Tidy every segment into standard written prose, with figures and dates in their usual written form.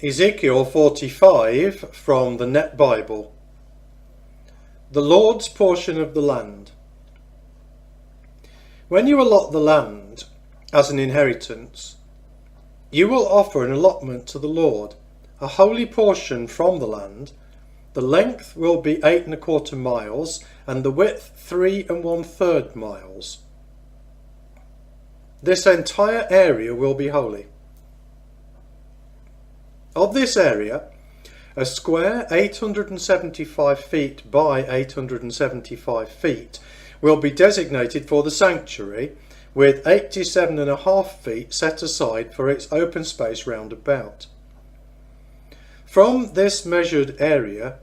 Ezekiel 45 from the Net Bible. The Lord's portion of the land. When you allot the land as an inheritance, you will offer an allotment to the Lord, a holy portion from the land. The length will be 8 1/4 miles and the width 3 1/3 miles. This entire area will be holy. Of this area, a square 875 feet by 875 feet will be designated for the sanctuary, with 87.5 feet set aside for its open space round about. From this measured area,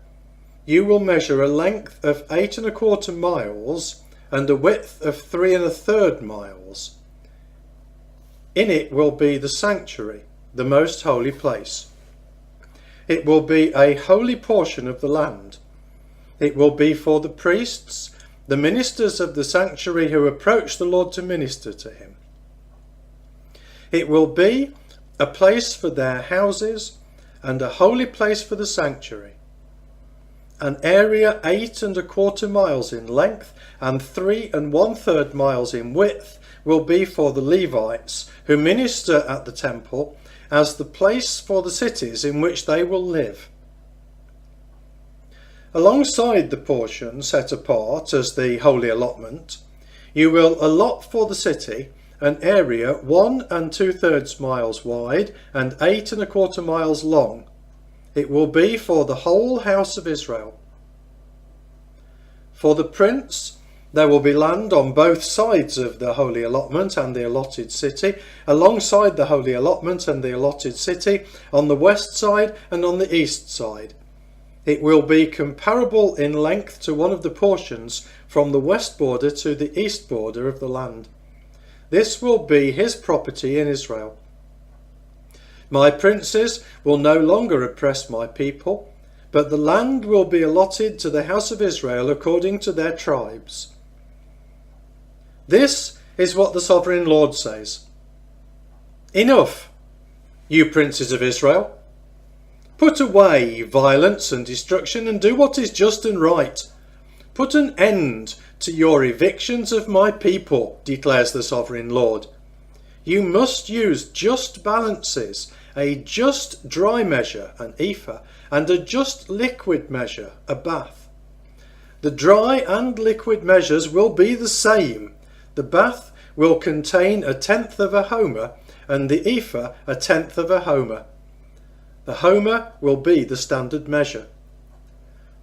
you will measure a length of 8 1/4 miles and a width of 3 1/3 miles. In it will be the sanctuary, the most holy place. It will be a holy portion of the land. It will be for the priests, the ministers of the sanctuary who approach the Lord to minister to him. It will be a place for their houses and a holy place for the sanctuary. An area 8 1/4 miles in length and 3 1/3 miles in width will be for the Levites who minister at the temple, as the place for the cities in which they will live. Alongside the portion set apart as the holy allotment, you will allot for the city an area 1 2/3 miles wide and 8 1/4 miles long. It will be for the whole house of Israel. For the prince, there will be land on both sides of the holy allotment and the allotted city, alongside the holy allotment and the allotted city, on the west side and on the east side. It will be comparable in length to one of the portions from the west border to the east border of the land. This will be his property in Israel. My princes will no longer oppress my people, but the land will be allotted to the house of Israel according to their tribes. This is what the Sovereign Lord says. Enough, you princes of Israel. Put away violence and destruction and do what is just and right. Put an end to your evictions of my people, declares the Sovereign Lord. You must use just balances, a just dry measure, an ephah, and a just liquid measure, a bath. The dry and liquid measures will be the same. The bath will contain 1/10 of a homer, and the ephah 1/10 of a homer. The homer will be the standard measure.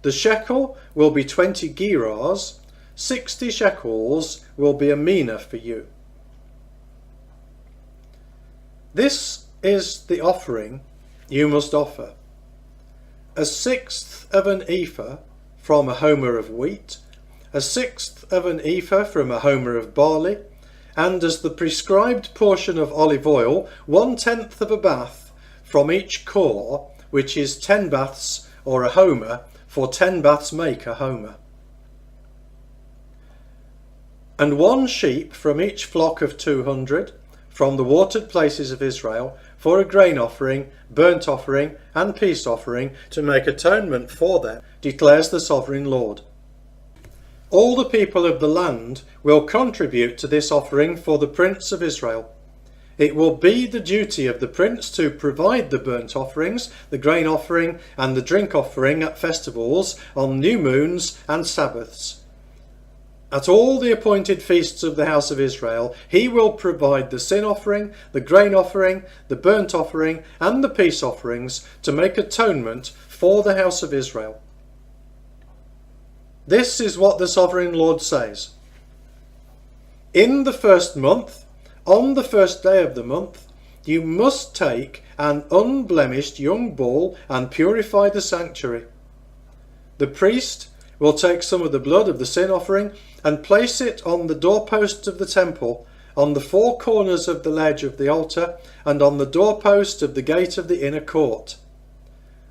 The shekel will be 20 gerahs. 60 shekels will be a mina for you. This is the offering you must offer: 1/6 of an ephah from a homer of wheat, 1/6 of an ephah from a homer of barley, and as the prescribed portion of olive oil, 1/10 of a bath from each core, which is 10 baths or a homer, for 10 baths make a homer. And 1 sheep from each flock of 200 from the watered places of Israel, for a grain offering, burnt offering, and peace offering, to make atonement for them, declares the Sovereign Lord. All the people of the land will contribute to this offering for the Prince of Israel. It will be the duty of the prince to provide the burnt offerings, the grain offering, and the drink offering at festivals, on new moons and Sabbaths. At all the appointed feasts of the house of Israel, he will provide the sin offering, the grain offering, the burnt offering, and the peace offerings to make atonement for the house of Israel. This is what the Sovereign Lord says. In the first month, on the first day of the month, you must take an unblemished young bull and purify the sanctuary. The priest will take some of the blood of the sin offering and place it on the doorposts of the temple, on the 4 corners of the ledge of the altar, and on the doorpost of the gate of the inner court.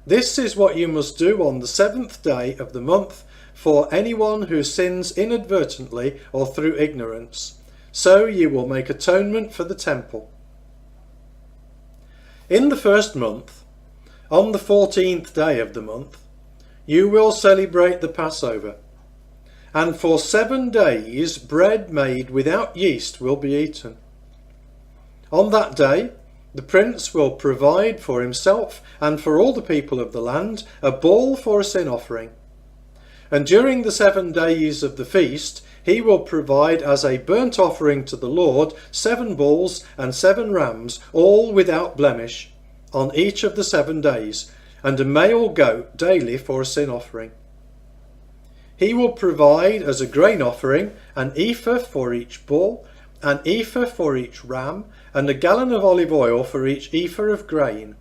This is what you must do on the 7th day of the month for anyone who sins inadvertently or through ignorance. So you will make atonement for the temple. In the first month, On the 14th day of the month, you will celebrate the Passover, and for 7 days bread made without yeast will be eaten. On that day, the prince will provide for himself and for all the people of the land a bull for a sin offering. And during the 7 days of the feast, he will provide as a burnt offering to the Lord 7 bulls and 7 rams, all without blemish, on each of the 7 days, and a male goat daily for a sin offering. He will provide as a grain offering an ephah for each bull, an ephah for each ram, and a gallon of olive oil for each ephah of grain.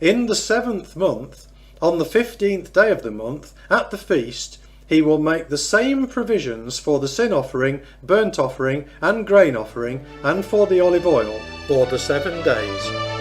In the 7th month, on the 15th day of the month, at the feast, he will make the same provisions for the sin offering, burnt offering, and grain offering, and for the olive oil for the 7 days.